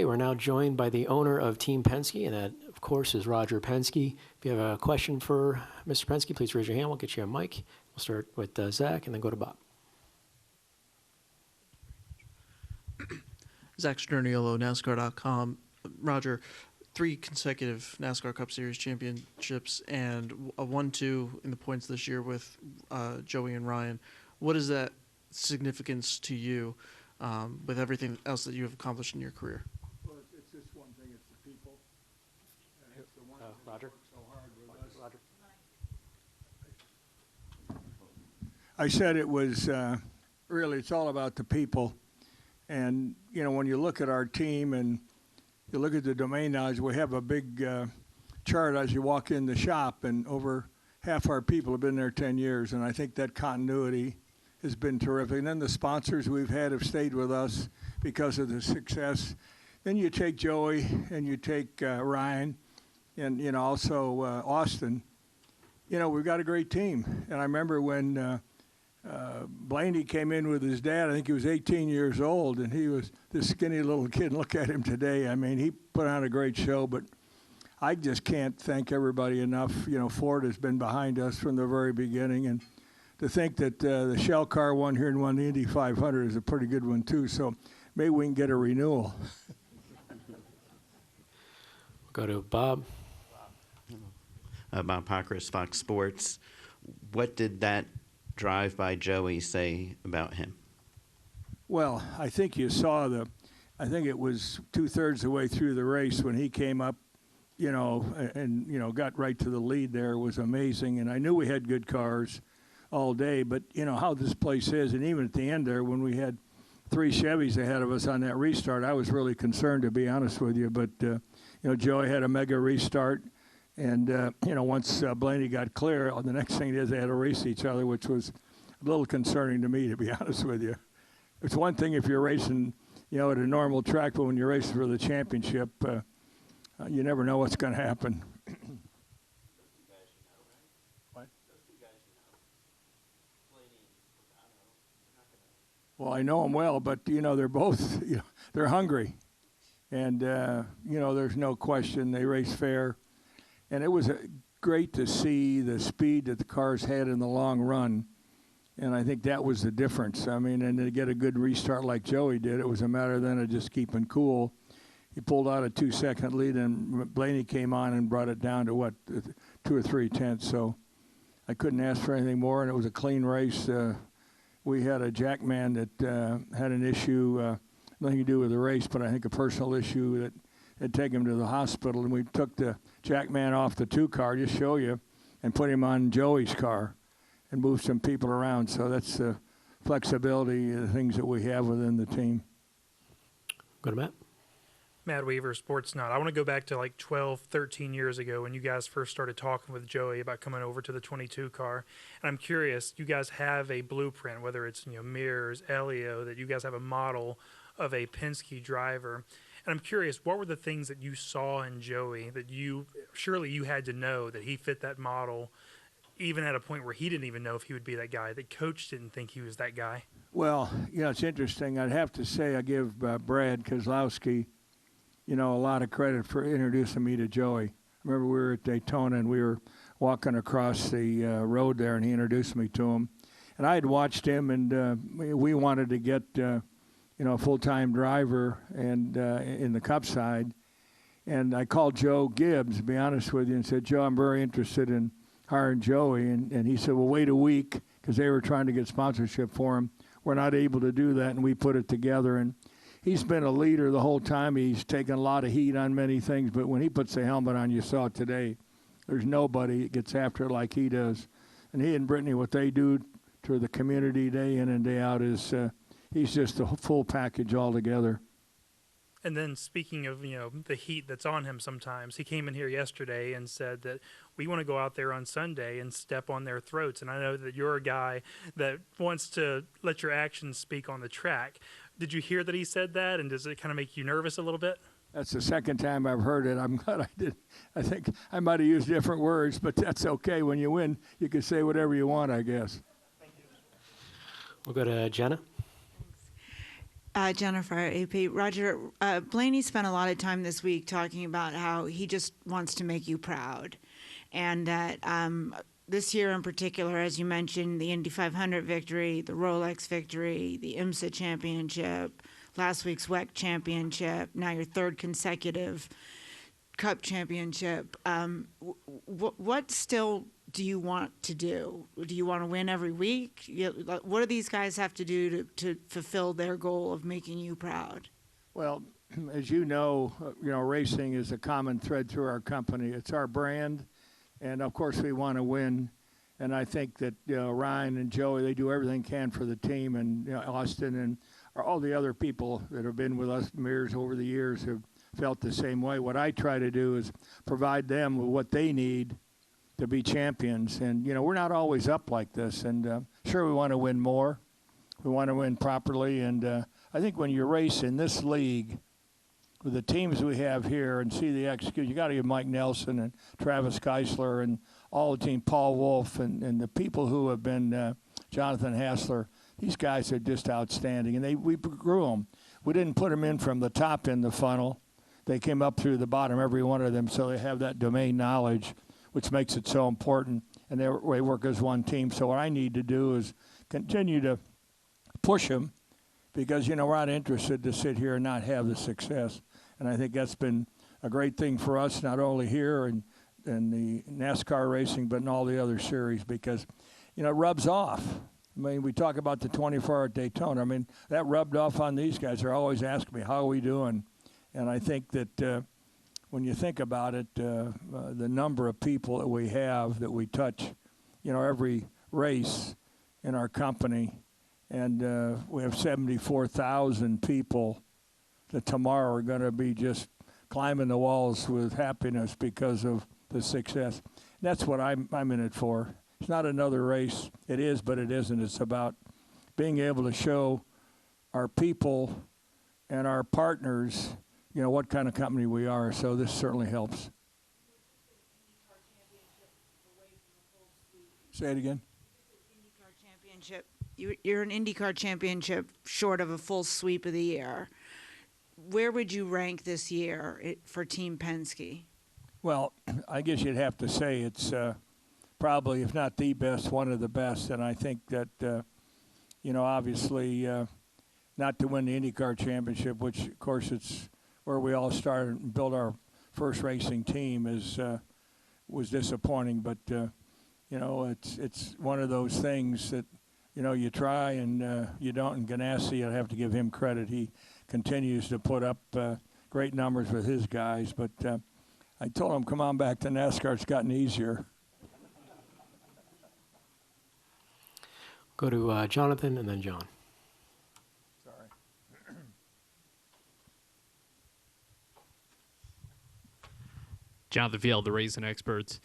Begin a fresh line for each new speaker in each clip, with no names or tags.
Okay, we're now joined by the owner of Team Penske, and that, of course, is Roger Penske. If you have a question for Mr. Penske, please raise your hand. We'll get you a mic. We'll start with Zach and then go to Bob.
Zach Sterniolo, NASCAR.com. Roger, 3 consecutive NASCAR Cup Series championships and a 1-2 in the points this year with Joey and Ryan. What is that significance to you with everything else that you have accomplished in your career?
Well, it's just one thing. It's the people. And it's the one thing
Roger.
that works so hard with us.
Roger.
I said it was really, it's all about the people. And, you know, when you look at our team and you look at the domain knowledge, we have a big chart as you walk in the shop, and over half our people have been there 10 years. And I think that continuity has been terrific. And then the sponsors we've had have stayed with us because of the success. Then you take Joey and you take Ryan and, you know, also Austin. You know, we've got a great team. And I remember when Blaney came in with his dad. I think he was 18 years old, and he was this skinny little kid. Look at him today. I mean, he put on a great show, but I just can't thank everybody enough. You know, Ford has been behind us from the very beginning, and to think that the Shell car won here and won the Indy 500 is a pretty good one, too. So maybe we can get a renewal.
We'll go to Bob.
Bob Pockris, Fox Sports. What did that drive by Joey say about him?
Well, I think you saw I think it was 2/3 the way through the race when he came up, you know, and, you know, got right to the lead there. It was amazing. And I knew we had good cars all day, but, you know, how this place is, and even at the end there when we had 3 Chevys ahead of us on that restart, I was really concerned, to be honest with you. But, you know, Joey had a mega restart. And, you know, once Blaney got clear, the next thing is they had to race each other, which was a little concerning to me, to be honest with you. It's one thing if you're racing, you know, at a normal track, but when you're racing for the championship, you never know what's going to happen.
Those 2 guys you know, right?
What?
Those 2 guys you know. Blaney and Logano. You're not gonna...
Well, I know them well, but, you know, they're both, you know, they're hungry. And, you know, there's no question they race fair. And it was great to see the speed that the cars had in the long run. And I think that was the difference. I mean, and to get a good restart like Joey did, it was a matter then of just keeping cool. He pulled out a 2-second lead, and Blaney came on and brought it down to, 2 or 3 tenths. So I couldn't ask for anything more, and it was a clean race. We had a jackman that had an issue, nothing to do with the race, but I think a personal issue that had taken him to the hospital, and we took the jackman off the 2 car, just show you, and put him on Joey's car and moved some people around. So that's the flexibility, the things that we have within the team.
Go to Matt.
Matt Weaver, Sports Nut. I want to go back to like 12, 13 years ago when you guys first started talking with Joey about coming over to the 22 car. And I'm curious, you guys have a blueprint, whether it's, you know, mirrors, Elio, that you guys have a model of a Penske driver. And I'm curious, what were the things that you saw in Joey that surely you had to know that he fit that model, even at a point where he didn't even know if he would be that guy, that coach didn't think he was that guy?
Well, you know, it's interesting. I'd have to say I give Brad Kozlowski, you know, a lot of credit for introducing me to Joey. I remember we were at Daytona and we were walking across the road there, and he introduced me to him. And I had watched him, and we wanted to get you know, a full-time driver and in the Cup side. And I called Joe Gibbs, to be honest with you, and said, Joe, I'm very interested in hiring Joey. And he said, well, wait a week, because they were trying to get sponsorship for him. We're not able to do that, and we put it together. And he's been a leader the whole time. He's taken a lot of heat on many things, but when he puts the helmet on, you saw it today, there's nobody that gets after it like he does. And he and Brittany, what they do to the community day in and day out is he's just a full package altogether.
And then speaking of, you know, the heat that's on him sometimes, he came in here yesterday and said that we want to go out there on Sunday and step on their throats. And I know that you're a guy that wants to let your actions speak on the track. Did you hear that he said that, and does it kind of make you nervous a little bit?
That's the second time I've heard it. I'm glad I did. I think I might have used different words, but that's okay. When you win, you can say whatever you want, I guess.
We'll go to Jenna.
Jennifer, AP. Roger, Blaney spent a lot of time this week talking about how he just wants to make you proud. And that this year in particular, as you mentioned, the Indy 500 victory, the Rolex victory, the IMSA championship, last week's WEC championship, now your third consecutive Cup championship. What still do you want to do? Do you want to win every week? What do these guys have to do to fulfill their goal of making you proud?
Well, as you know, racing is a common thread through our company. It's our brand, and of course we want to win. And I think that Ryan and Joey, they do everything they can for the team, and Austin and all the other people that have been with us, Mears, over the years have felt the same way. What I try to do is provide them with what they need to be champions. And, we're not always up like this. And sure, we want to win more. We want to win properly. And I think when you race in this league with the teams we have here and see the execution, you got to give Mike Nelson and Travis Geisler and all the team, Paul Wolf, and the people who have been Jonathan Hassler. These guys are just outstanding. And we grew them. We didn't put them in from the top in the funnel. They came up through the bottom, every one of them, so they have that domain knowledge, which makes it so important, and they work as one team. So what I need to do is continue to push them because, we're not interested to sit here and not have the success. And I think that's been a great thing for us, not only here in the NASCAR racing, but in all the other series because, it rubs off. I mean, we talk about the 24-hour at Daytona. I mean, that rubbed off on these guys. They're always asking me, how are we doing? And I think that when you think about it, the number of people that we have that we touch, every race in our company, and we have 74,000 people that tomorrow are going to be just climbing the walls with happiness because of the success. That's what I'm in it for. It's not another race. It is, but it isn't. It's about being able to show our people and our partners what kind of company we are, so this certainly helps. Say it again.
IndyCar championship. You're an IndyCar championship short of a full sweep of the year. Where would you rank this year for Team Penske?
Well, I guess you'd have to say it's probably, if not the best, one of the best, and I think that, obviously not to win the IndyCar championship, which, of course, it's where we all started and built our first racing team, was disappointing. But it's one of those things that you try and you don't. And Ganassi, I have to give him credit. He continues to put up great numbers with his guys. But I told him, come on back to NASCAR. It's gotten easier.
Go to Jonathan and then John.
Jonathan Field, the racing experts.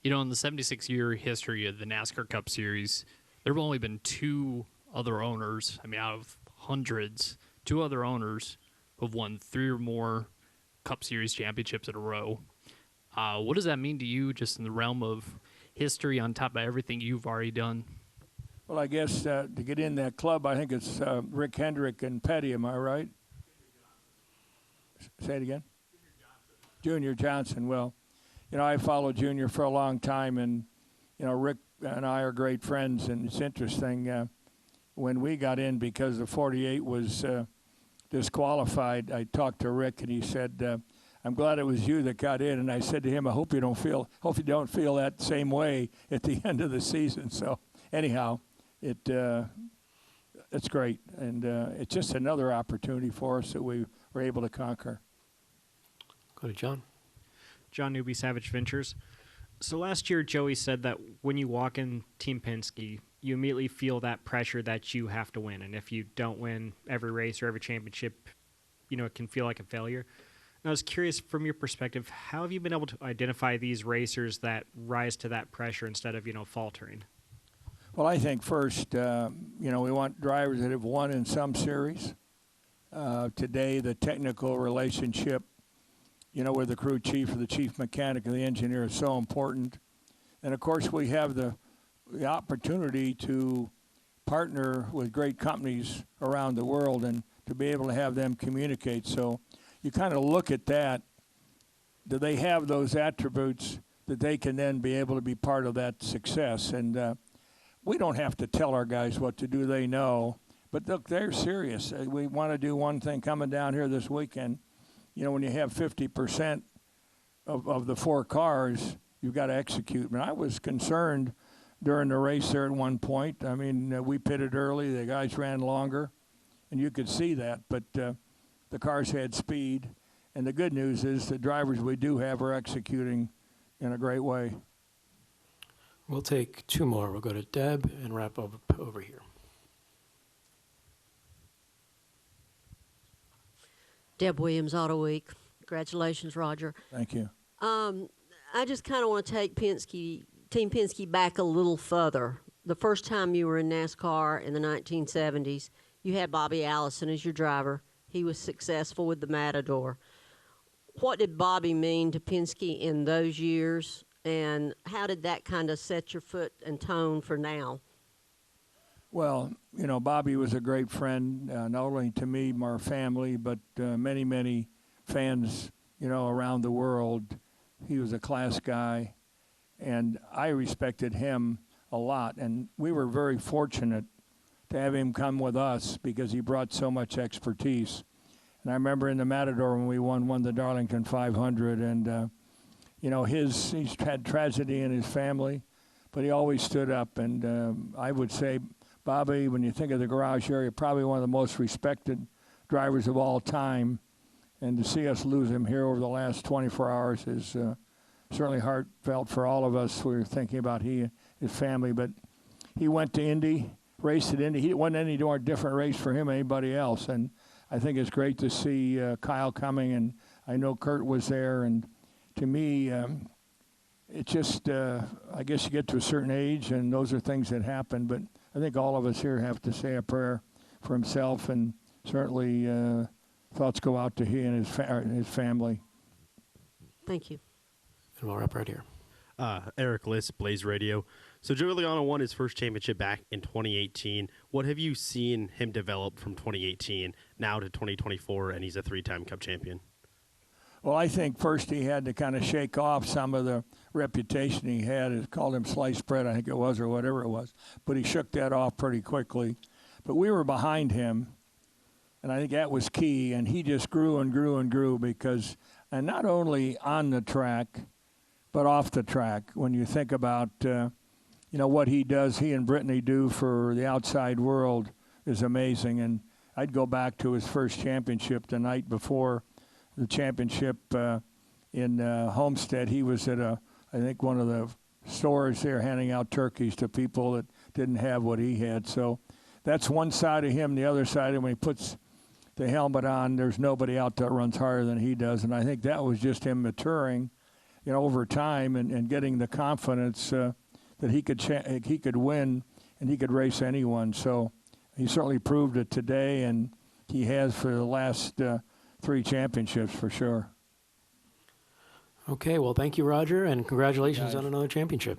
In the 76-year history of the NASCAR Cup Series, there have only been two other owners, out of hundreds, two other owners who have won 3 or more Cup Series championships in a row. What does that mean to you just in the realm of history on top of everything you've already done?
Well, I guess to get in that club, I think it's Rick Hendrick and Petty, am I right? Say it again. Junior Johnson. Well, I followed Junior for a long time, and, Rick and I are great friends, and it's interesting. When we got in, because the 48 was disqualified, I talked to Rick, and he said, I'm glad it was you that got in. And I said to him, I hope you don't feel that same way at the end of the season. So anyhow, it's great. And it's just another opportunity for us that we were able to conquer.
Go to John.
John Newby, Savage Ventures. So last year, Joey said that when you walk in Team Penske, you immediately feel that pressure that you have to win. And if you don't win every race or every championship, it can feel like a failure. And I was curious, from your perspective, how have you been able to identify these racers that rise to that pressure instead of, faltering?
Well, I think first, we want drivers that have won in some series. Today, the technical relationship, with the crew chief or the chief mechanic and the engineer is so important. And, of course, we have the opportunity to partner with great companies around the world. And to be able to have them communicate. So you kind of look at that. Do they have those attributes that they can then be able to be part of that success? And we don't have to tell our guys what to do. They know. But look, they're serious. We want to do one thing coming down here this weekend. You know, when you have 50% of the 4 cars, you've got to execute. And I was concerned during the race there at one point. I mean, we pitted early. The guys ran longer, and you could see that. But the cars had speed. And the good news is the drivers we do have are executing in a great way.
We'll take 2 more. We'll go to Deb and wrap up over here.
Deb Williams, Auto Week. Congratulations, Roger.
Thank you.
I just kind of want to take Team Penske back a little further. The first time you were in NASCAR in the 1970s, you had Bobby Allison as your driver. He was successful with the Matador. What did Bobby mean to Penske in those years, and how did that kind of set your foot and tone for now?
Well, you know, Bobby was a great friend, not only to me, our family, but many, many fans, you know, around the world. He was a class guy, and I respected him a lot. And we were very fortunate to have him come with us because he brought so much expertise. And I remember in the Matador when we won the Darlington 500, and, you know, he's had tragedy in his family, but he always stood up. And I would say, Bobby, when you think of the garage area, probably one of the most respected drivers of all time. And to see us lose him here over the last 24 hours is certainly heartfelt for all of us. We were thinking about he and his family. But he went to Indy, raced at Indy. He wasn't any more different race for him than anybody else. And I think it's great to see Kyle coming. And I know Kurt was there. And to me, it just, I guess you get to a certain age, and those are things that happen. But I think all of us here have to say a prayer for himself, and certainly thoughts go out to he and his family.
Thank you.
And we'll wrap right here.
Eric List, Blaze Radio. So Joey Logano won his first championship back in 2018. What have you seen him develop from 2018 now to 2024, and he's a 3-time Cup champion?
Well, I think first he had to kind of shake off some of the reputation he had. It called him sliced bread, I think it was, or whatever it was. But he shook that off pretty quickly. But we were behind him, and I think that was key. And he just grew and grew and grew because, and not only on the track, but off the track. When you think about, you know, what he does, he and Brittany do for the outside world is amazing. And I'd go back to his first championship the night before the championship in Homestead. He was at I think one of the stores there handing out turkeys to people that didn't have what he had. So that's one side of him. The other side of him, when he puts the helmet on, there's nobody out there that runs harder than he does. And I think that was just him maturing, you know, over time and getting the confidence that he could win and he could race anyone. So he certainly proved it today, and he has for the last 3 championships for sure.
Okay, well, thank you, Roger, and congratulations
Guys.
on another championship.